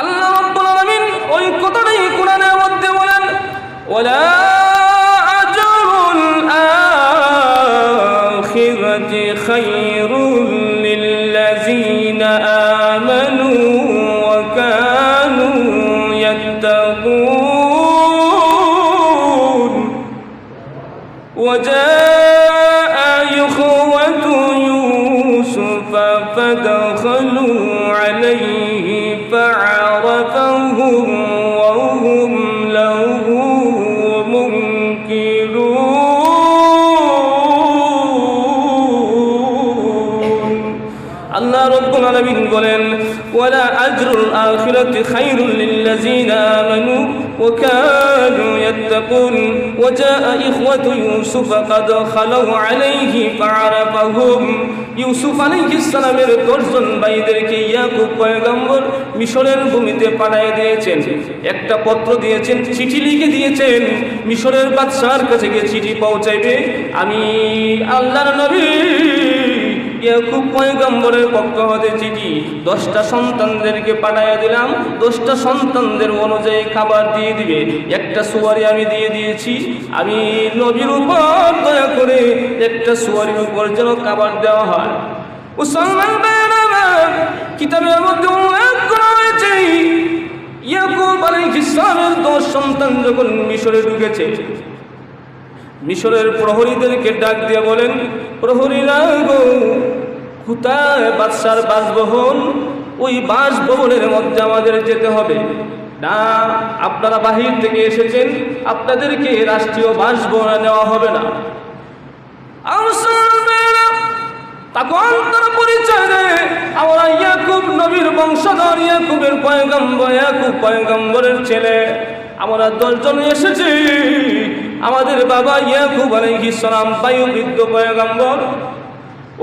আল্লাহ রাব্বুল আলামিন ওই কথাটাই কোরআনের মধ্যে বলেন, ওয়ালা আজরুল আখিরাতি খায়রুল লিল্লাযিনা আমানু ওয়া কানু ইয়াত্তাকুন ওয়া জাআ ইখওয়াতু ইউসুফ ফাদখালু আলাইহি فعرفهم وهم له منكرون الله رب العالمين বলেন ولا أجر الآخرة خير للذين آمنوا وكانوا يتقون وجاء إخوة يوسف قد خلوا عليه فعرفهم ইউসুফ আলাইহিস সালামের 10 জন ভাইদেরকে ইয়াকুব পয়গম্বর মিশরের ভূমিতে পাঠিয়ে দিয়েছেন। একটা পত্র দিয়েছেন, চিঠি লিখে দিয়েছেন, মিশরের বাদশার কাছে গিয়ে চিঠি পৌঁছাইবে। আমি আল্লাহর নবী ইয়াকুব পয়গম্বরের পক্ষ হতে চিঠি 10টা সন্তানদেরকে পাঠিয়ে দিলাম। 10টা সন্তানদের অনুযায়ী খাবার দিয়ে দিবে। একটা সুয়ারি আমি দিয়ে দিয়েছি। আমি নবীর উপর দয়া করে একটা সুয়ারির উপর যেন খাবার দেওয়া হয়। মুসলমান ভাইরা, কিতাবের মধ্যে উল্লেখ করা হয়েছে ইয়াকুব আলাইহিস সালামের 10 সন্তান যখন মিশরে ঢুকেছে, মিশরের প্রহরীদেরকে ডাক দিয়ে বলেন, প্রহরীরা গো, কোথায় বাদশার বাসভবন? ওই বাসভবনের মধ্যে আমাদের যেতে হবে। না, আপনারা বাহির থেকে এসেছেন, আপনাদেরকে রাষ্ট্রীয় বাসভবনে নেওয়া হবে না। তখন তারা পরিচয় দেয়, আমরা ইয়াকুব নবীর বংশধর, ইয়াকুবের পয়গম্বর, ইয়াকুব পয়গম্বরের ছেলে। আমরা 10 জন এসেছি। আমাদের বাবা ইয়াকুব আলাইহিস সালাম বয়োবৃদ্ধ পয়গম্বর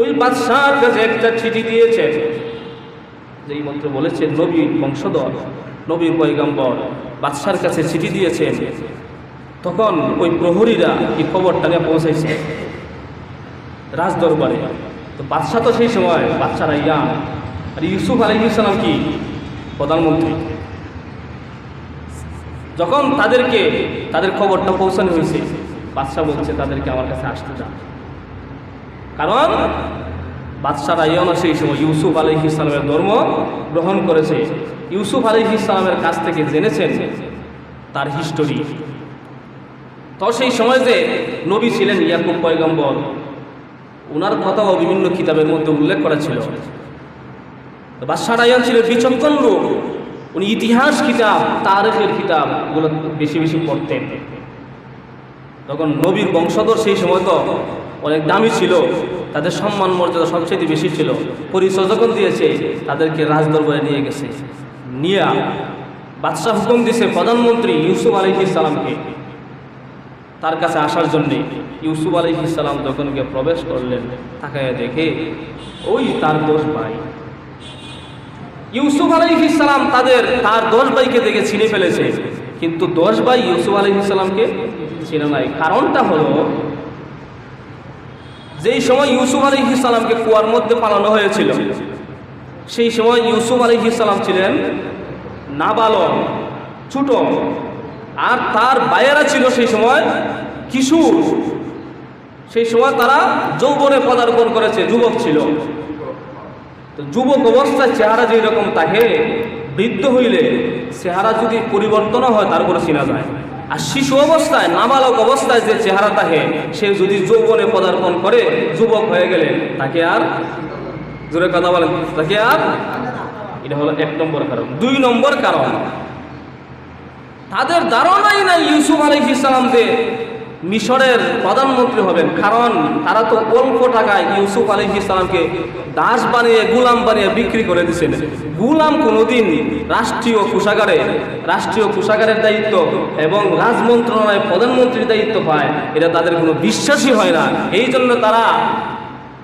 ওই বাদশার কাছে একটা চিঠি দিয়েছে, যেই মন্ত্র বলেছে নবীর বংশধর, নবীর পয়গম্বর বাদশার কাছে চিঠি দিয়েছেন। তখন ওই প্রহরীরা এই খবরটা নিয়ে পৌঁছাইছে রাজদরবারে। তো বাদশাহ তো সেই সময় বাচ্চারা ইয়াং, আর ইউসুফ আলাইহিস সালাম কি প্রধানমন্ত্রী। যখন তাদের খবরটা পৌঁছানো হয়েছে, বাদশাহ বলছে তাদেরকে আমার কাছে আসতে চান। কারণ বাদশারা ইয়ানো সেই সময় ইউসুফ আলাইহিস সালামের ধর্ম গ্রহণ করেছে। ইউসুফ আলাইহিস সালামের কাছ থেকে জেনেছেন তার হিস্টোরি। তো সেই সময় যে নবী ছিলেন ইয়াকুব পয়গম্বর, ওনার কথাও বিভিন্ন কিতাবের মধ্যে উল্লেখ করা ছিল। বাদশাহ ইয়ান ছিলেন বিচক্ষণ লোক। উনি ইতিহাস কিতাব, তারিখের কিতাব এগুলো বেশি বেশি পড়তেন। তখন নবীর বংশধর সেই সময় তো অনেক দামি ছিল, তাদের সম্মান মর্যাদা সবচেয়ে বেশি ছিল। পরিচয় যখন দিয়েছে, তাদেরকে রাজদরবারে নিয়ে গেছে। নিয়ে বাদশাহ হুকুম দিয়েছে প্রধানমন্ত্রী ইউসুফ আলাইহিস সালামকে তার কাছে আসার জন্যে। ইউসুফ আলাইহিস সালাম যখন গিয়ে প্রবেশ করলেন, তাকায় দেখে ওই তার 10 ভাই। ইউসুফ আলাইহিস সালাম তার 10 ভাইকে দেখে চিনে ফেলেছে, কিন্তু 10 ভাই ইউসুফ আলাইহিস সালামকে চিনে নাই। কারণটা হলো, যেই সময় ইউসুফ আলাইহিস সালামকে কুয়ার মধ্যে পালানো হয়েছিল, সেই সময় ইউসুফ আলাইহিস সালাম ছিলেন নাবালক, ছোট, আর তার ভাইয়েরা ছিল সেই সময় কিশোর। সেই সময় তারা যৌবনে পদার্পণ করেছে, যুবক ছিল। তো যুবক অবস্থায় চেহারা যেই রকম থাকে, বৃদ্ধ হইলে চেহারা যদি পরিবর্তন হয় তার উপরে চেনা যায়। আর শিশু অবস্থায়, নাবালক অবস্থায় যে চেহারা থাকে, সে যদি যৌবনে পদার্পণ করে যুবক হয়ে গেলে তাকে আর, জোরে কথা বলেন, তাকে আর, এটা হলো 1 নম্বর কারণ। 2 নম্বর কারণ, তাদের ধারণাই নাই ইউসুফ আলাইহিস সালাম যে মিশরের প্রধানমন্ত্রী হবেন। কারণ তারা তো অল্প টাকায় ইউসুফ আলাইহিস সালামকে দাস বানিয়ে, গোলাম বানিয়ে বিক্রি করে দিয়েছেন। গোলাম কোনোদিন রাষ্ট্রীয় কোষাগারের দায়িত্ব এবং রাজ মন্ত্রণালয়ে প্রধানমন্ত্রীর দায়িত্ব পায়, এটা তাদের কোনো বিশ্বাসই হয় না। এই জন্য তারা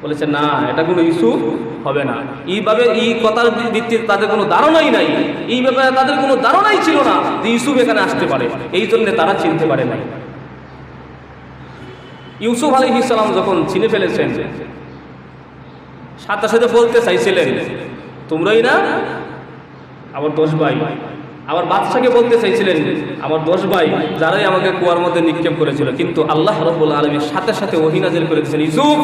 বলেছে না, এটা কোনো ইউসুফ হবে না। এইভাবে এই কথার ভিত্তিতে তাদের কোনো ধারণাই নাই, এই ব্যাপারে তাদের কোনো ধারণাই ছিল না যে ইউসুফ এখানে আসতে পারে। এই জন্য তারা চিনতে পারে নাই। ইউসুফ আলাইহিস সালাম যখন চিনে ফেলেছেন, সাথে সাথে বলতে চাইছিলেন, তোমরাই না আমার 10 ভাই। আবার বাদশাকে বলতে চাইছিলেন আমার 10 ভাই যারাই আমাকে কুয়ার মধ্যে নিক্ষেপ করেছিল, কিন্তু আল্লাহ রাব্বুল আলামিন সাথে সাথে ওহী নাযিল করে দিয়েছেন, ইউসুফ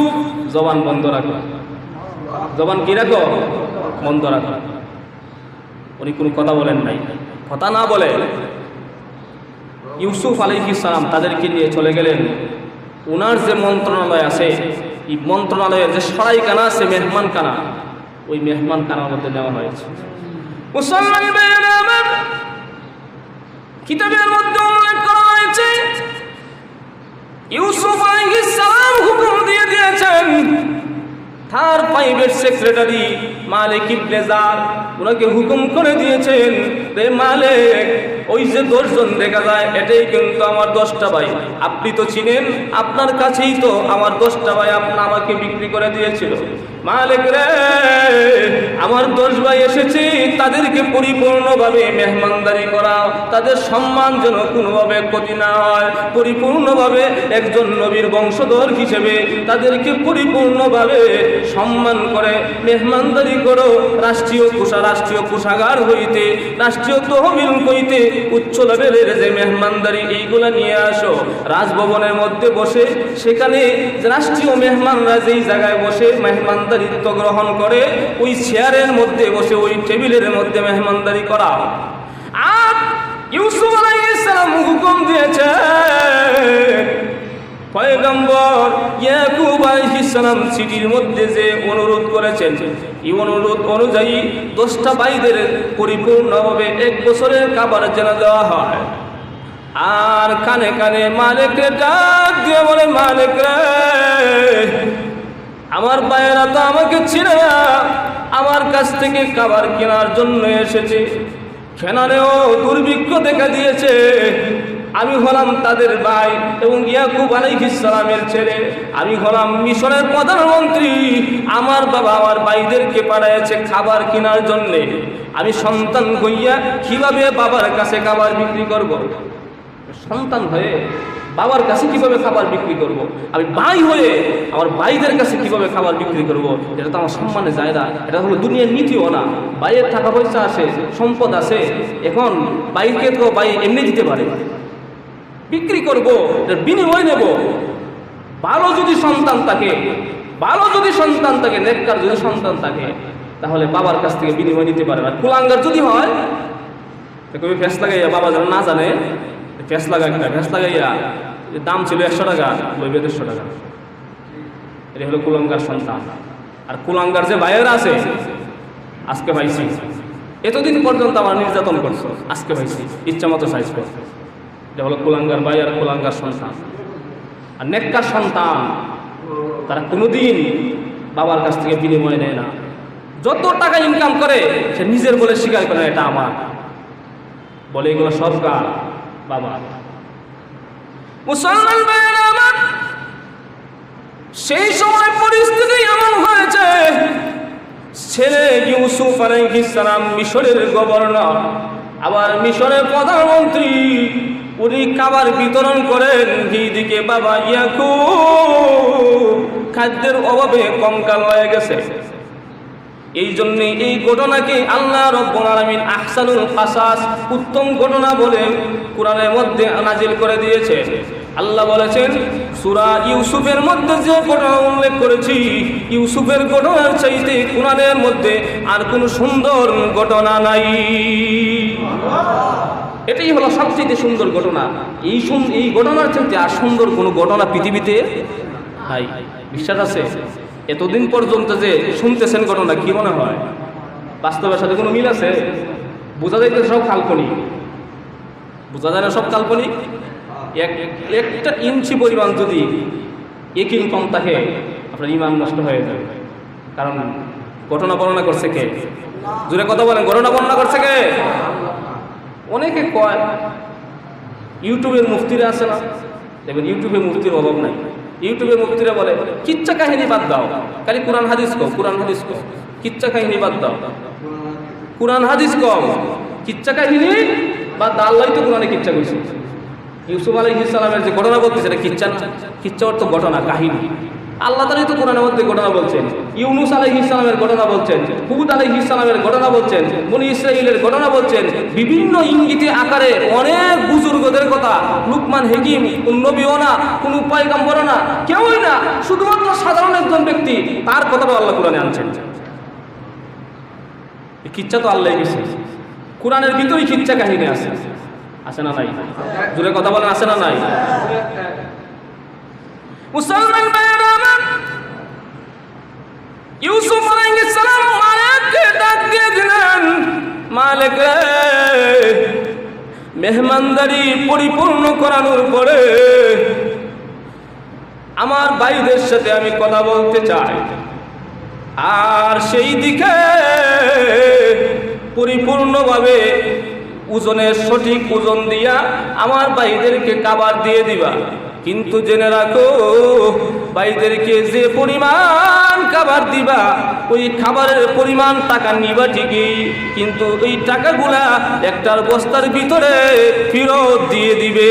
জবান বন্ধ রাখো। জবান কি রাখো? বন্ধ রাখো। উনি কোনো কথা বলেন নাই। কথা না বলে ইউসুফ আলাইহিস সালাম তাদেরকে নিয়ে চলে গেলেন। ওনার যে মন্ত্রণালয় আছে, এই মন্ত্রণালয়ের যে সরাইখানা আছে, মেহমানখানা, ওই মেহমানখানার মধ্যে নেওয়া হয়েছে। মুসলমান ভাইয়েরা আমার, কিতাবের মধ্যে উল্লেখ করা হয়েছে ইউসুফ আলাইহিস সালাম হুকুম দিয়ে দিয়েছেন, তার প্রাইভেট সেক্রেটারি মালিক ইবনে জার ওনাকে হুকুম করে দিয়েছেন, রে মালিক, ওই যে 10 জন দেখা যায় এটাই কিন্তু আমার 10টা ভাই। আপনি তো চিনেন, আপনার কাছেই তো আমার 10টা ভাই আপনি আমাকে বিক্রি করে দিয়েছিল। মালিক রে, আমার 10 ভাই এসেছে, তাদেরকে পরিপূর্ণভাবে মেহমানদারি করা, তাদের সম্মান যেন কোনোভাবে ক্ষতি না হয়, পরিপূর্ণভাবে একজন নবীর বংশধর হিসেবে তাদেরকে পরিপূর্ণভাবে সম্মান করে মেহমানদারি করো। রাষ্ট্রীয় কোষাগার হইতে, রাষ্ট্রীয় তহবিল হইতে উচ্চ লেভেলের যে মেহমানদারি, এইগুলা নিয়ে আসো। রাজভবনের মধ্যে বসে, সেখানে রাষ্ট্রীয় মেহমানরা যেই জায়গায় বসে মেহমানদারিত্ব গ্রহণ করে, ওই চেয়ারের মধ্যে বসে, ওই টেবিলের মধ্যে মেহমানদারি করা। আর ইউসুফ আলাইহিস সালাম হুকুম দিয়েছে, পয়গম্বর ইয়াকুব আলাইহিস সালাম চিঠির মধ্যে যে অনুরোধ করেছেন, এই অনুরোধ অনুযায়ী 10টা ভাইদের পরিপূর্ণভাবে 1 বছরের খাবার যেন দেওয়া হয়। আর কানে কানে মালিককে ডাক দিয়ে বলে, মালিক রে, আমার ভাইয়েরা তো আমাকে চিনে না, আমার কাছ থেকে খাবার কেনার জন্য এসেছে, খেনানেও দুর্ভিক্ষ দেখা দিয়েছে। আমি হলাম তাদের ভাই এবং ইয়াকুব আলাইহিস সালামের ছেলে, আমি হলাম মিশরের প্রধানমন্ত্রী। আমার বাবা আমার ভাইদেরকে পাঠিয়েছে খাবার কেনার জন্যে। আমি সন্তান হইয়া কিভাবে বাবার কাছে খাবার বিক্রি করব? সন্তান হয়ে বাবার কাছে কিভাবে খাবার বিক্রি করব? আমি ভাই হয়ে আমার ভাইদের কাছে কিভাবে খাবার বিক্রি করব? এটা তো আমার সম্মানে যায় না, এটা হলো দুনিয়ার নীতিও না। ভাইয়ের টাকা পয়সা আছে, সম্পদ আছে, এখন ভাইকে তো ভাই এমনি দিতে পারে, বিক্রি করব, এর বিনিময় নেব। ভালো যদি সন্তান থাকে, নেককার যদি সন্তান থাকে, তাহলে বাবার কাছ থেকে বিনিময় নিতে পারে। আর কুলাঙ্গার যদি হয়, কবি ফেস লাগাইয়া, বাবা যেন না জানে, ফেস লাগাইয়া দাম ছিল 100 টাকা, লইবে 150 টাকা। এটা হলো কুলাঙ্গার সন্তান। আর কুলাঙ্গার যে ভাইয়েরা আছে, আজকে পাইছি, এতদিন পর্যন্ত আমার নির্যাতন করছো, আজকে পাইছি, ইচ্ছা মতো সাইজ করছো। এটা হলো কুলাঙ্গার ভাই আর কুলাঙ্গার সন্তান। আর নেককার সন্তান, তারা কোনোদিন বাবার কাছ থেকে বিনিময় নেয় না। যত টাকা ইনকাম করে সে নিজের বলে স্বীকার করে, এটা আমার, বলে এগুলো সরকার বাবা। মুসলমান ভাইয়েরা আমার, সেই সময় পরিস্থিতি এমন হয়েছে, ছেলে ইউসুফ আলাইহিস সালাম মিশরের গভর্নর, আবার মিশরের প্রধানমন্ত্রী, উনি খাবার বিতরণ করেন। এইদিকে বাবা ইয়াকুব খাদ্যের অভাবে কঙ্কাল হয়ে গেছে। এই জন্যে এই ঘটনাকে আল্লাহ রাব্বুল আলামিন আহসানুল কাসাস, উত্তম ঘটনা বলে কোরআনের মধ্যে নাজিল করে দিয়েছে। আল্লাহ বলেছেন সূরা ইউসুফের মধ্যে যে ঘটনা উল্লেখ করেছি, ইউসুফের ঘটনার চাইতে কোরআনের মধ্যে আর কোনো সুন্দর ঘটনা নাই। এটাই হলো সবচেয়ে সুন্দর ঘটনা। এই ঘটনার চাইতে আর সুন্দর কোনো ঘটনা পৃথিবীতে নাই। বিশ্বাস আছে? এতদিন পর্যন্ত যে শুনতেছেন ঘটনা, কি মনে হয় বাস্তবের সাথে কোনো মিল আছে? বোঝা যায় সব কাল্পনিক, বোঝা যায় না সব কাল্পনিক। একটা ইঞ্চি পরিমাণ যদি একিন কম থাকে, আপনার ইমান নষ্ট হয়ে যাবে। কারণ ঘটনা বর্ণনা করছে কে? জোরে কথা বলেন, ঘটনা বর্ণনা করছে কে? অনেকে কয় ইউটিউবের মুফতিরা আছে না, দেখবেন ইউটিউবে মুফতির অভাব নাই। ইউটিউবে মুফতিরা বলে কিচ্ছা কাহিনী বাদ দাও, খালি কোরআন হাদিস কও, কোরআন হাদিস কও, কিচ্ছা কাহিনী বাদ দাও, কোরআন হাদিস কও, কিচ্ছা কাহিনী বাদ দাও। আল্লাহই তো কোরআনে কিচ্ছা কইছে। ইউসুফ আলাইহিস সালামের যে ঘটনা বলতেছে, এটা কিচ্ছা না, কিচ্ছা অর্থ ঘটনা, কাহিনী। আল্লাহ তাআলাই তো কোরআনের মধ্যে ঘটনা বলছেন, ইউনূস আলাইহিস সালামের ঘটনা বলছেন, হুদ আলাইহিস সালামের ঘটনা বলছেন, বনী ইসরাঈলের ঘটনা বলছেন, বিভিন্ন ইঙ্গিতে আকারে অনেক বুজুর্গদের কথা। লুকমান হাকিম কোন নবীও না, কোন পয়গম্বরও না, কেউই না, শুধুমাত্র সাধারণ একজন ব্যক্তি, তার কথাটা আল্লাহ কোরআনে আনছেন। এই কিচ্ছা তো আল্লাহই দিয়েছে, কোরআনের ভিতরেই কিচ্ছা কাহিনী আছে, আছে না নাই? জোরে কথা বলেন, আছে না নাই? মুসলমান ভাইরা আমার, ইউসুফ আলাইহিস সালাম মালিককে ডাক দিয়ে দিলেন, মালিক রে, মেহমানদারি পরিপূর্ণ করানোর পরে আমার ভাইদের সাথে আমি কথা বলতে চাই, আর সেই দিকে পরিপূর্ণভাবে ওজনের সঠিক ওজন দিয়া আমার ভাইদেরকে খাবার দিয়ে দিবা। কিন্তু জেনে রাখো, ভাইদেরকে যে পরিমাণ খাবার দিবা, ওই খাবারের পরিমাণ টাকা নিবা ঠিকই, কিন্তু ওই টাকাগুলা একটার বস্তার ভিতরে ফেরত দিয়ে দিবে।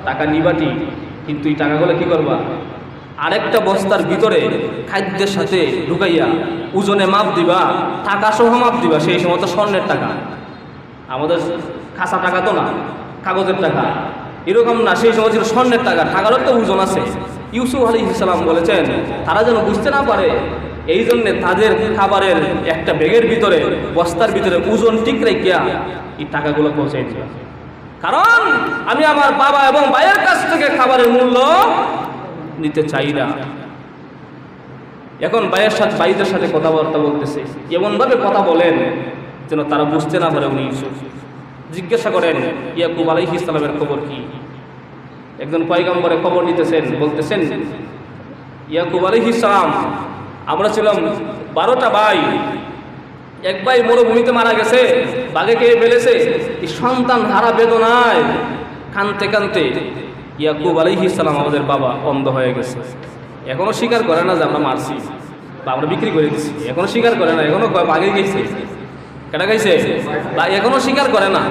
টাকা নিবা ঠিক, কিন্তু এই টাকাগুলো কি করবা? আরেকটা বস্তার ভিতরে খাদ্যের সাথে ঢুকাইয়া ওজনে মাপ দিবা, টাকা সহ মাপ দিবা। সেই সময় তো স্বর্ণের টাকা, আমাদের খাসা টাকা তো না, কাগজের টাকা এরকম না, সেই সময় ছিল স্বর্ণের টাকা, টাকারও তো ওজন আছে। ইউসুফ আলাইহিস সালাম বলেছেন তারা যেন বুঝতে না পারে, এই জন্যে তাদের খাবারের একটা ব্যাগের ভিতরে, বস্তার ভিতরে ওজন ঠিক রেখা এই টাকাগুলো পৌঁছাইছে। কারণ আমি আমার বাবা এবং ভাইয়ের কাছ থেকে খাবারের মূল্য নিতে চাই না। এখন ভাইদের সাথে কথাবার্তা বলতেছে, এমনভাবে কথা বলেন যেন তারা বুঝতে না পারে উনি ইউসুফ। জিজ্ঞাসা করেন ইয়াকুব আলাইহিস সালামের খবর কি? একজন পয়গম্বরের খবর নিতেছেন, বলতেছেন ইয়াকুব আলাইহিস সালাম, আমরা ছিলাম 12টা ভাই, এক ভাই মরুভূমিতে মারা গেছে, বাঘে খেয়ে ফেলেছে। এই সন্তান হারা বেদনায় কানতে কানতে ইয়াকুব আলাইহিস সালাম আমাদের বাবা অন্ধ হয়ে গেছে। এখনো স্বীকার করে না যে আমরা মারছি বা আমরা বিক্রি করে দিচ্ছি, এখনো স্বীকার করে না, এখনো বাঘে গেছে, কেটা গাইছে বা এখনো স্বীকার করে না।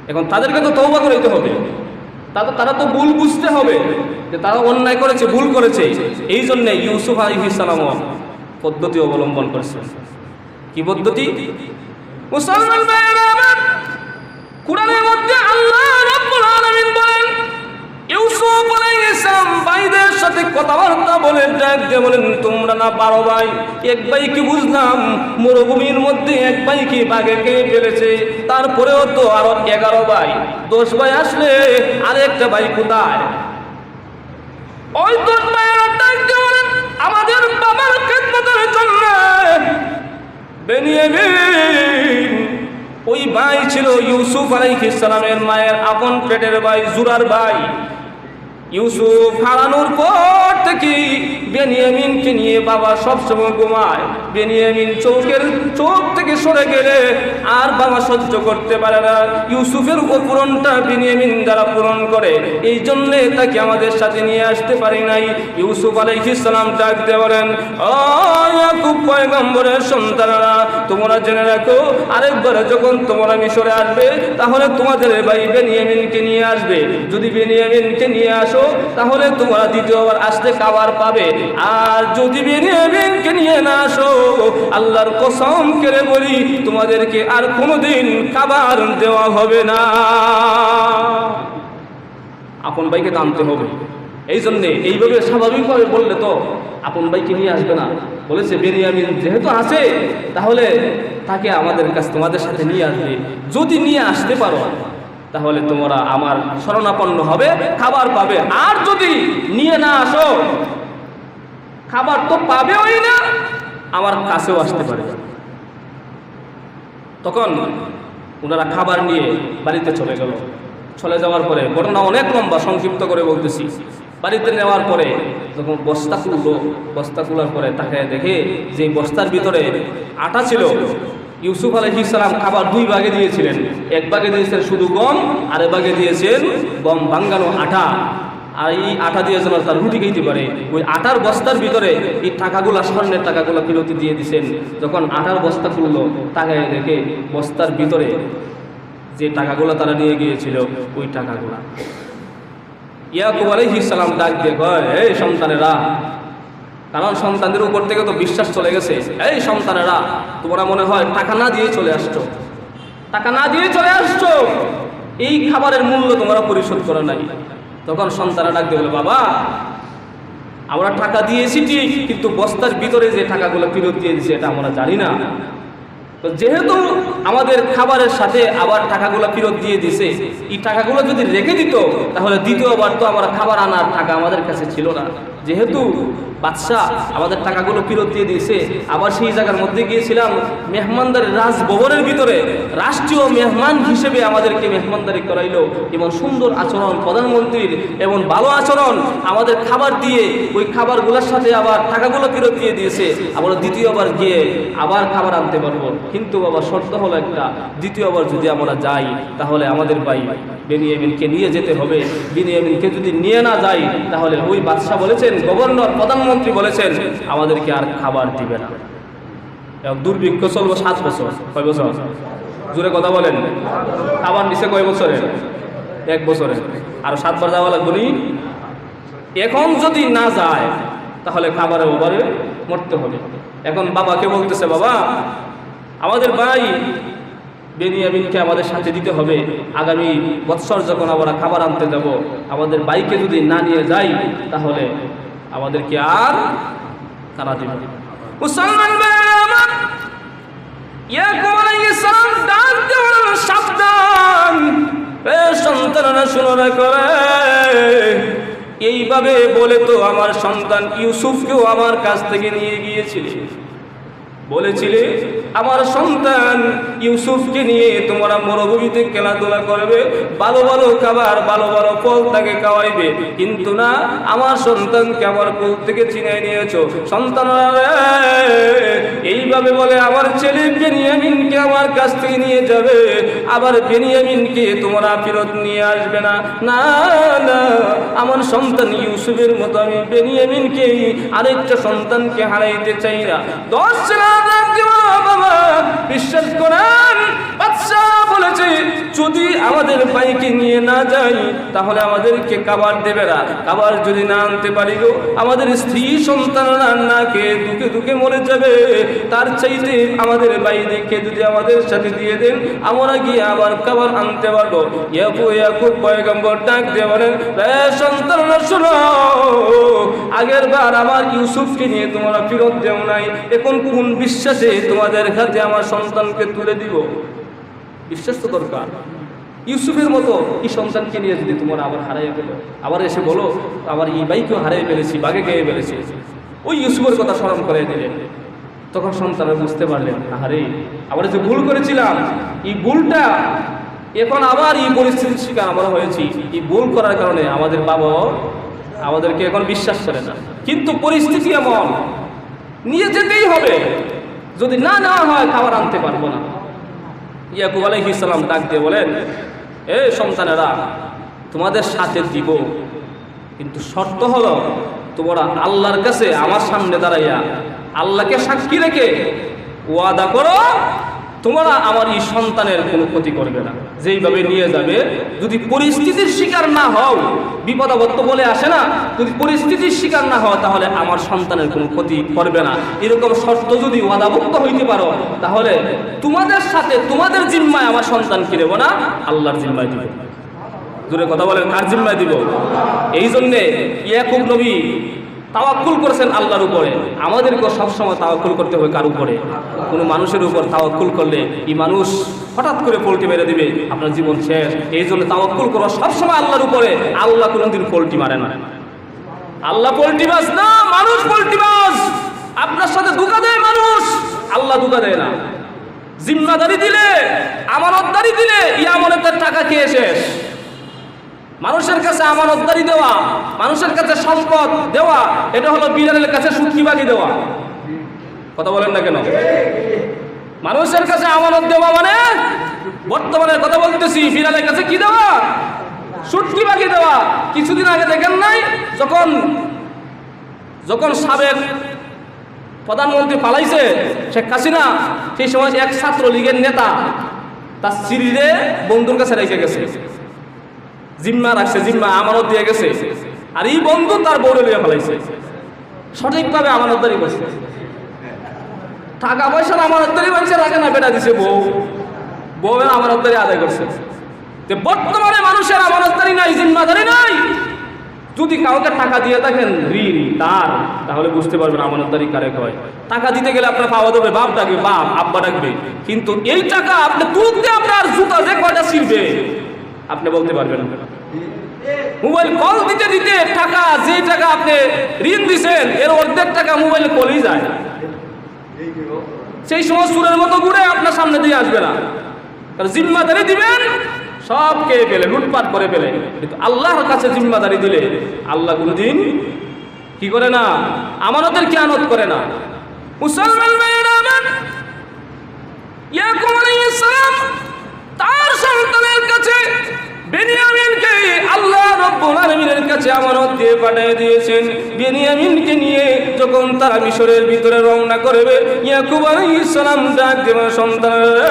এখন তাদেরকে তো তওবা করতে হবে, তারা তো ভুল বুঝতে হবে যে তারা অন্যায় করেছে, ভুল করেছে। এই জন্যে ইউসুফ আলাইহিস সালাম পদ্ধতি অবলম্বন করেছে। কি পদ্ধতি? মুসলমান ভাইরা আমার, কুরআনের মধ্যে আল্লাহ রাব্বুল আলামিন বলেন ইউসুফ আলাইহিস সালাম ভাইদের সাথে কথাবার্তা বলে ডাক দিয়ে বলেন, তোমরা না 12 ভাই, এক ভাই কি বুঝলাম মরুভূমির মধ্যে এক ভাই কি বাঘে খেয়ে ফেলেছে, তারপরেও তো আরো 11 ভাই, 10 ভাই আসলে আরেকটা ভাই কোথায়? ওই 10 ভাইয়ের ডাক দিয়ে বলেন, আমাদের বাবার খেদমতের জন্য বেনিয়ামিন, ওই ভাই ছিল ইউসুফ আলাইহিস সালামের মায়ের আপন পেটের ভাই, জুরার ভাই। ইউসুফ হারানোর পর থেকে বেনিয়ামিনকে নিয়ে বাবা সবসময় ঘুমায়। বেনিয়ামিন চোখ থেকে সরে গেলে আর বাবা সহ্য করতে পারে না। ইউসুফের উপকরণটা বেনিয়ামিন দ্বারা পূরণ করে, এই জন্যে তাকে আমাদের সাথে নিয়ে আসতে পারি নাই। ইউসুফ আলাইহিস সালাম ডাক দিয়ে বলেন, ও ইয়াকুব পয়গম্বরের সন্তানেরা, তোমরা জেনে রাখো, আরেকবার যখন তোমরা মিশরে আসবে তাহলে তোমাদের ভাই বেনিয়ামিনকে নিয়ে আসবে। যদি বেনিয়ামিনকে নিয়ে আসো তাহলে তোমরা দ্বিতীয়বার আসতে খাবার পাবে, আর যদি বেনিয়ামিনকে নিয়ে না আসো, আল্লাহর কসম করে বলি তোমাদেরকে আর কোনোদিন খাবার দেওয়া হবে না। আপন ভাইকে টানতে হবে। এই জন্যে এইভাবে স্বাভাবিকভাবে বললে তো আপন ভাইকে নিয়ে আসবে না। বলেছে বেনিয়ামিন যেহেতু আছে তাহলে তাকে আমাদের কাছে তোমাদের সাথে নিয়ে আসবে। যদি নিয়ে আসতে পারো তাহলে তোমরা আমার শরণাপন্ন হবে, খাবার পাবে। আর যদি নিয়ে না আসো, খাবার তো পাবেওই না, আমার কাছেও আসতে পারে। তখন ওনারা খাবার নিয়ে বাড়িতে চলে গেল। চলে যাওয়ার পরে ঘটনা অনেক লম্বা, সংক্ষিপ্ত করে বলতেছি। বাড়িতে নেওয়ার পরে যখন বস্তা খুললো, বস্তা খোলার পরে তাকে দেখে যে বস্তার ভিতরে আটা ছিল। ইউসুফ আলাইহিস সালাম খাবার 2 ভাগে দিয়েছিলেন, এক ভাগে দিয়েছেন শুধু গম, আর এক ভাগে দিয়েছেন গম ভাঙ্গানো আটা। আর এই আটা দিয়ে যেন তার রুটি খেতে পারে, ওই আটার বস্তার ভিতরে এই টাকাগুলা, স্বর্ণের টাকাগুলো ফেরত দিয়ে দিয়েছেন। যখন আটার বস্তা খুললো, তাকায় দেখে বস্তার ভিতরে যে টাকাগুলো তারা নিয়ে গিয়েছিল ওই টাকাগুলা। ইয়াকুব আলাইহিস সালাম ডাক দিয়ে কয়, এই সন্তানেরা, কারণ সন্তানদের উপর থেকে তো বিশ্বাস চলে গেছে, এই সন্তানেরা, তোমরা মনে হয় টাকা না দিয়ে চলে আসছো, টাকা না দিয়ে চলে আসছো, এই খাবারের মূল্য তোমরা পরিশোধ করো নাই। তখন সন্তানরা ডাক দিয়ে বলে, বাবা আমরা টাকা দিয়েছি ঠিক, কিন্তু বস্তার ভিতরে যে টাকাগুলো ফেরত দিয়ে দিয়েছে এটা আমরা জানি না। তো যেহেতু আমাদের খাবারের সাথে আবার টাকাগুলো ফেরত দিয়ে দিছে, এই টাকাগুলো যদি রেখে দিত তাহলে দ্বিতীয়বার তো আমরা খাবার আনার টাকা আমাদের কাছে ছিল না। যেহেতু বাদশাহ আমাদের টাকাগুলো ফেরত দিয়ে দিয়েছে, আবার সেই জায়গার মধ্যে গিয়েছিলাম মেহমানদারি রাজভবনের ভিতরে, রাষ্ট্রীয় মেহমান হিসেবে আমাদেরকে মেহমানদারি করাইলো, এবং সুন্দর আচরণ প্রধানমন্ত্রীর এবং ভালো আচরণ আমাদের খাবার দিয়ে ওই খাবারগুলোর সাথে আবার টাকাগুলো ফেরত দিয়ে দিয়েছে। আবার দ্বিতীয়বার গিয়ে আবার খাবার আনতে পারবো, কিন্তু বাবা শর্ত হলো একটা, দ্বিতীয়বার যদি আমরা যাই তাহলে আমাদের ভাই বেনিয়ামিনকে নিয়ে যেতে হবে। বেনিয়ামিনকে যদি নিয়ে না যাই তাহলে ওই বাদশাহ বলেছেন, গভর্নর প্রধানমন্ত্রী বলেছেন আমাদেরকে আর খাবার দিবে না। দুর্ভিক্ষ চলবো 7 বছর। কয় বছর? জোরে কথা বলেন। খাবার নিচে কয় বছরের? 1 বছরের। আর 7 বার যাওয়া লাগবে নি। এখন যদি না যায় তাহলে খাবারের ওভারে মরতে হবে। এখন বাবাকে বলতেছে, বাবা আমাদের ভাই বেনিয়ামিনকে আমাদের সাথে দিতে হবে, আগামী বৎসর যখন আমরা খাবার আনতে যাব আমাদের ভাইকে যদি না নিয়ে যাই তাহলে আমাদেরকে আর কারা দিবে। মুসলমান ভাইরা, ইয়াকুব আলাইহিস সালাম ডাক দিয়ে সাবধান, এ সন্তানরা শুনো না করে, এইভাবে বলে তো আমার সন্তান ইউসুফকেও আমার কাছ থেকে নিয়ে গিয়েছিলে, বলেছিলে আমার সন্তান ইউসুফকে নিয়ে তোমরা মরুভূমিতে খেলাধুলা করবে, ভালো ভালো খাবার ভালো ভালো ফল তাকে খাওয়াইবে, কিন্তু না, আমার সন্তানকে আমার কোল থেকে ছিনিয়ে নিয়েছো। সন্তানরা এইভাবে বলে আমার ছেলে বেনিয়ামিনকে আমার কাছ থেকে নিয়ে যাবে, আবার বেনিয়ামিনকে তোমরা ফেরত নিয়ে আসবে না। না না, আমার সন্তান ইউসুফের মতো আমি বেনিয়ামিনকে আরেকটা সন্তানকে হারাইতে চাই না। 10 বাবা বিশ্বাস করেন, বাদশাহ বলেছে যদি আমাদের ভাইকে নিয়ে না যাই তাহলে আমাদেরকে খাবার দেবে না, খাবার যদি না আনতে পারি গো আমাদের স্ত্রী সন্তানরা না খেয়ে দুঃখে দুঃখে মরে যাবে, তার চাইতে আমাদের ভাইদেরকে যদি আমাদের সাথে দিয়ে দেন আমরা গিয়ে আবার খাবার আনতে পারবো। ইয়াকুব পয়গম্বর ডাক দিয়ে বলেন, সন্তানরা শোনো, আগের বার আমার ইউসুফকে নিয়ে তোমরা ফেরত দেও নাই, এখন কোন বিশ্বাসে তোমাদের হাতে আমার সন্তানকে তুলে দিব? বিশ্বাস তো দরকার। ইউসুফের মতো এই সন্তানকে নিয়ে যদি তোমরা আবার হারাইয়ে গেল, আবার এসে বলো আবার এই ভাইকেও হারিয়ে ফেলেছি, বাগে গিয়ে ফেলেছি, ওই ইউসুফের কথা স্মরণ করে দিলেন। তখন সন্তানরা বুঝতে পারলেন, আরে আমরা যে ভুল করেছিলাম এই ভুলটা এখন আবার এই পরিস্থিতির শিকার আমরা হয়েছি, এই ভুল করার কারণে আমাদের বাবা আমাদেরকে এখন বিশ্বাস করে না, কিন্তু পরিস্থিতি এমন নিয়ে যেতেই হবে, যদি না নেওয়া হয় খাবার আনতে পারবো না। ইয়াকুব আলাইহিস সালাম ডাক দিয়ে বলেন, এ সন্তানেরা তোমাদের সাথে দিব, কিন্তু শর্ত হলো তোমরা আল্লাহর কাছে আমার সামনে দাঁড়াইয়া আল্লাহকে সাক্ষী রেখে ওয়াদা করো তোমরা আমার এই সন্তানের কোনো ক্ষতি করবে না। যেইভাবে নিয়ে যাবে যদি পরিস্থিতির শিকার না হও, বিপদাবদ্ধ বলে আসে না, যদি পরিস্থিতির শিকার না হও তাহলে আমার সন্তানের কোনো ক্ষতি করবে না, এরকম শর্ত যদি ওয়াদাভুক্ত হইতে পারো তাহলে তোমাদের সাথে তোমাদের জিম্মায় আমার সন্তানকে নেব না, আল্লাহর জিম্মায় দিব। জোরে কথা বলেন, কার জিম্মায় দিব? এই জন্যে ইয়াকুব নবী তাওয়াক্কুল করেছেন আল্লাহর উপরে। আমাদেরকেও সবসময় তাওয়াক্কুল করতে হবে কার উপরে? কোনো মানুষের উপর তাওয়াক্কুল করলে এই মানুষ হঠাৎ করে পোল্টি মেরে দিবে, আপনার জীবন শেষ। এই জন্য তাওয়াক্কুল করো সবসময় আল্লাহর উপরে। আল্লাহ কোনোদিন পোল্টি মারে না, আল্লাহ পোল্টিবাজ না, মানুষ পোল্টিবাজ। আপনার সাথে ধোঁকা দেয় মানুষ, আল্লাহ ধোঁকা দেয় না। জিম্মাদারি দিলে, আমানতদারি দিলে এই আমানতের টাকা খেয়ে শেষ। মানুষের কাছে আমানতদারি দেওয়া, মানুষের কাছে সম্পদ দেওয়া, এটা হলো বিড়ালের কাছে শুটকি বাকি দেওয়া। কথা বলেন না কেন? মানুষের কাছে আমানত দেওয়া মানে বর্তমানে কথা বলতেছি, বিড়ালের কাছে কি দেওয়া? শুটকি বাকি দেওয়া। কিছুদিন আগে দেখেন নাই যখন সাবেক প্রধানমন্ত্রী পালাইছে শেখ হাসিনা, সেই সময় এক ছাত্রলীগের নেতা তার স্ত্রীরে বন্ধুর কাছে রেখে গেছে। জিম্মা রাখছে, জিম্মা আমানত দিয়ে গেছে, আর এই বন্ধু তার বউরে লিয়ে ফেলাইছে, সঠিকভাবে আমানতদারি করছে। টাকা পয়সার আমানতদারি মানুষে রাখে না, বেটা দিছে বউ, বউয়ের আমানতদারি আদায় করছে। বর্তমানে মানুষের আমানতদারি নাই, জিম্মাদারি নাই। যদি কাউকে টাকা দিয়ে থাকেন ঋণ তার, তাহলে বুঝতে পারবেন আমানতদারি কারে হয়। টাকা দিতে গেলে আপনার পাওয়া দেবে, বাপ ডাকবে, বাপ আব্বা ডাকবে, কিন্তু এই টাকা আপনি তুলতে আপনার জুতা যে কয়টা ছিড়বে আপনি বলতে পারবেন না। মোবাইল কল দিতে দিতে টাকা, যে টাকা আপনি ঋণ দিছেন এর অর্ধেক টাকা মোবাইলে কলেই যায়, সেই সময় সুরের মতো ঘুরে আপনার সামনে দিয়ে আসবে না। কারণ জিম্মাদারি দিবেন সব খেয়ে ফেলে, লুটপাট করে ফেলে, কিন্তু আল্লাহর কাছে জিম্মাদারি দিলে আল্লাহ কোনদিন কি করে না, আমানতের খেয়ানত করে না। মুসলমান ভাইয়েরা আমার, ইয়াকুব আলাইহিস সালাম তার সন্তানের কাছে বেনিয়ামিনকে আল্লাহ রাব্বুল আলামিনের কাছে আমানত দিয়ে পাঠিয়ে দিয়েছেন। বেনিয়ামিনকে নিয়ে যখন তারা মিশরের ভিতরে রওনা করবে, ইয়াকুব আলাইহিস সালাম ডাক দেবেন, সন্তানেরা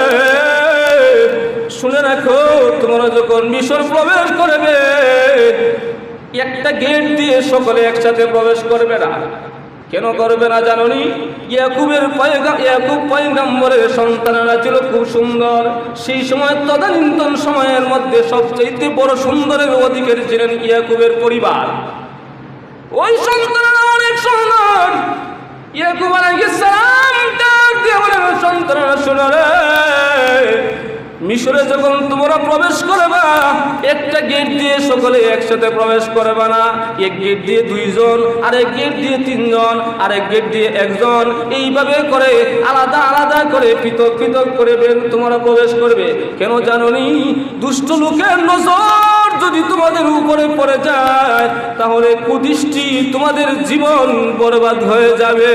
শুনে রাখো, তোমরা যখন মিশর প্রবেশ করবে একটা গেট দিয়ে সকলে একসাথে প্রবেশ করবে না। কেন করবে না জানোনি? ইয়াকুব পয়গম্বরের সন্তানেরা ছিল খুব সুন্দর। সেই সময় তদানীন্তন সময়ের মধ্যে সবচেয়ে বড় সুন্দরের অধিকারী ছিলেন ইয়াকুবের পরিবার। ওই সন্তানেরা অনেক সুন্দর। ইয়াকুব আলাইহিস সালাম ডাক দিয়ে বলেন, সন্তানেরা শোনো রে, মিশরে যখন তোমরা প্রবেশ করবা একটা গেট দিয়ে সকলে একসাথে প্রবেশ করবে না। এক গেট দিয়ে দুইজন, আরেক গেট দিয়ে তিনজন, আরেক গেট দিয়ে একজন, এইভাবে করে আলাদা আলাদা করে পৃথক পৃথক করে তোমরা প্রবেশ করবে। কেন জানোনি? দুষ্ট লোকের নজর যদি তোমাদের উপরে পড়ে যায় তাহলে কুদৃষ্টি তোমাদের জীবন বরবাদ হয়ে যাবে।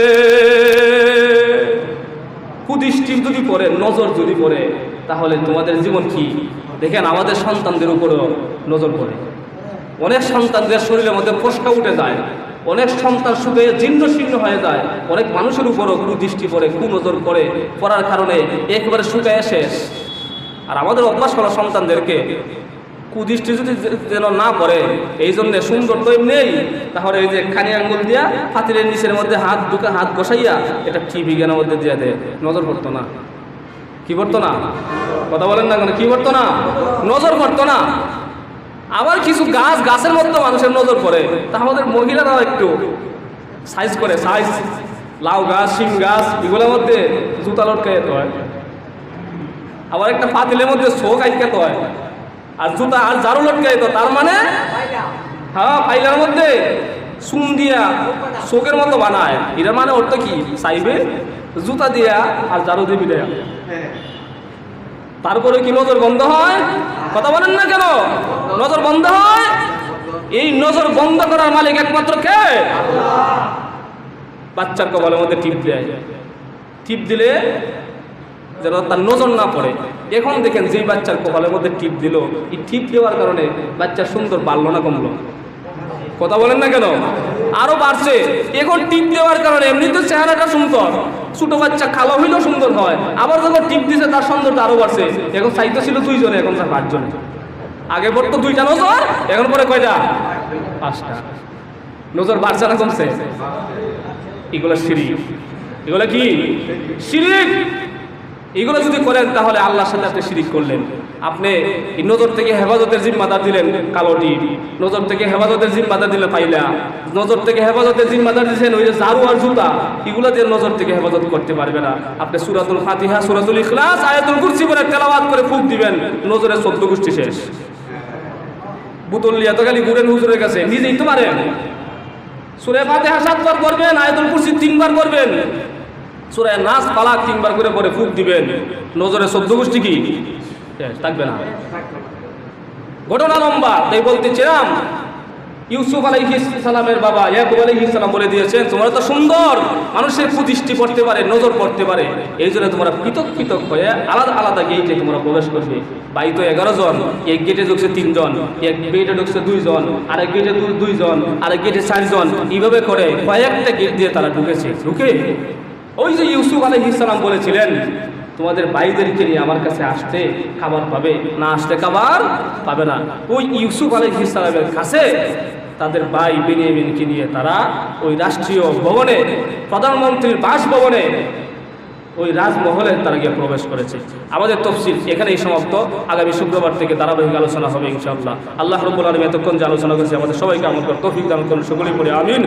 কুদৃষ্টি যদি পড়ে, নজর যদি পড়ে, তাহলে তোমাদের জীবন কি? দেখেন আমাদের সন্তানদের উপরেও নজর পড়ে। অনেক সন্তানদের শরীরের মধ্যে ফোসকা উঠে যায়, অনেক সন্তান শুকিয়ে জীর্ণ শীর্ণ হয়ে যায়, অনেক মানুষের উপরও কুদৃষ্টি পড়ে, কুনজর পড়ে, পড়ার কারণে একেবারে শুকায় শেষ। আর আমাদের অভ্যাস করা সন্তানদেরকে কুদৃষ্টি যদি যেন না পড়ে, এই জন্যে সুন্দর তো নেই, তাহলে এই যে খানি আঙ্গুল দিয়া ফাতিলের নিচের মধ্যে হাত ঢুকে হাত বসাইয়া এটা টিভি জ্ঞানের মধ্যে দিয়ে দেয়, নজর পড়তো না। কি করতো না? কথা বলেন না কেন? কি করতো না? নজর পড়তো না। আবার কিছু গাছের মধ্যে মানুষের নজর পড়ে, তা আমাদের মহিলারাও একটু সাইজ করে, সাইজ লাউ গাছ, শিম গাছ, এগুলোর মধ্যে জুতা লটকে যেতে হয়। আবার একটা পাতিলের মধ্যে শোক আইকাতে হয়, আর জুতা আর ঝাড়ু লটকে যেত, তার মানে হ্যাঁ পাইলার মধ্যে চুন দিয়া শোকের মতো বানায়। এটার মানে ওর তো কি চাইবে জুতা দিয়া আর ঝাড়ু দিয়ে বিদায়। তারপরে কি নজর বন্ধ হয়? কথা বলেন না কেন? নজর বন্ধ হয়। এই নজর বন্ধ করার মালিক একমাত্র কে? বাচ্চার কপালের মধ্যে টিপ দেয়, টিপ দিলে যেন তার নজর না পড়ে। এখন দেখেন যেই বাচ্চার কপালের মধ্যে টিপ দিল, এই টিপ দেওয়ার কারণে বাচ্চার সুন্দর বাড়লো না কমলো? কথা বলেন না কেন? আরো বাড়ছে। এখন টিপ দেওয়ার কারণে এমনিতে চেহারাটা সুন্দর, ছোট বাচ্চা কালো হইলেও সুন্দর হয়, আবার যখন টিপ দিছে তার সৌন্দর্য আরো বাড়ছে। এখন চাইতে ছিল 2 জনে, এখন তার 5 জন। আগে পড়তো 2টা নজর, এখন পরে কয়টা? 5টা। নজর বাড়ছে না কমছে? এগুলো শিরক। এগুলো কি? শিরক। এগুলো যদি করেন তাহলে আল্লাহর সাথে আপনি শিরক করলেন। আপনি নজর থেকে হেফাজতের জিম্মাদার দিলেন কালো টিপ, নজর থেকে হেফাজতের জিম্মাদার দিলেন পাইলা, নজর থেকে হেফাজতের জিম্মাদার দিয়েছেন ওই যে ঝাড়ু আর জুতা, এগুলো দিয়ে নজর থেকে হেফাজত করতে পারবে না। আপনি সূরাতুল ফাতিহা, সূরাতুল ইখলাস, আয়াতুল কুরসি করে তেলাওয়াত করে ফুঁক দিবেন, নজরের 14 গোষ্ঠী শেষ। বুতল লিয়া তো খালি ঘুরেন হুজুরের কাছে, নিজেই তো পারেন। সূরা ফাতিহা 7 বার করবেন, আয়াতুল কুরসি 3 বার করবেন, সূরা নাস ফালাক 3 বার করে পরে ফুঁক দিবেন, নজরের 14 গোষ্ঠী কি থাকবে না? ঘটনা লম্বা, তাই বলতেছিলাম ইউসুফ আলাইহিস সালামের বাবা ইয়াকুব আলাইহিস সালাম বলে দিয়েছেন, তোমরা তো সুন্দর, মানুষের কুদৃষ্টি পড়তে পারে, নজর পড়তে পারে, এই জন্য তোমরা পৃথক পৃথক হয়ে আলাদা আলাদা গেটে তোমরা প্রবেশ করবে। বাই তো 11 জন, এক গেটে ঢুকছে 3 জন, এক গেটে ঢুকছে 2 জন, আরেক গেটে 2 জন, আরেক গেটে 4 জন, এইভাবে করে কয়েকটা গেট দিয়ে তারা ঢুকেছে। ঢুকে ওই যে ইউসুফ আলাইহিস সালাম বলেছিলেন, তোমাদের ভাইদেরকে নিয়ে আমার কাছে আসতে খাবার পাবে, না আসতে খাবার পাবে না। ওই ইউসুফ আলাইহিস সালামের কাছে তাদের ভাই বেনিয়ামিনকে নিয়ে তারা ওই রাষ্ট্রীয় ভবনে, প্রধানমন্ত্রীর বাসভবনে, ওই রাজমহলে তারা গিয়ে প্রবেশ করেছে। আমাদের তফসিল এখানেই সমাপ্ত। আগামী শুক্রবার থেকে ধারাবাহিক আলোচনা হবে ইনশাআল্লাহ। আল্লাহ রাব্বুল আলামিন এতক্ষণ যে আলোচনা করেছে আমাদের সবাইকে আমল করার তৌফিক দান করুন। সকলেই পড়ে আমিন।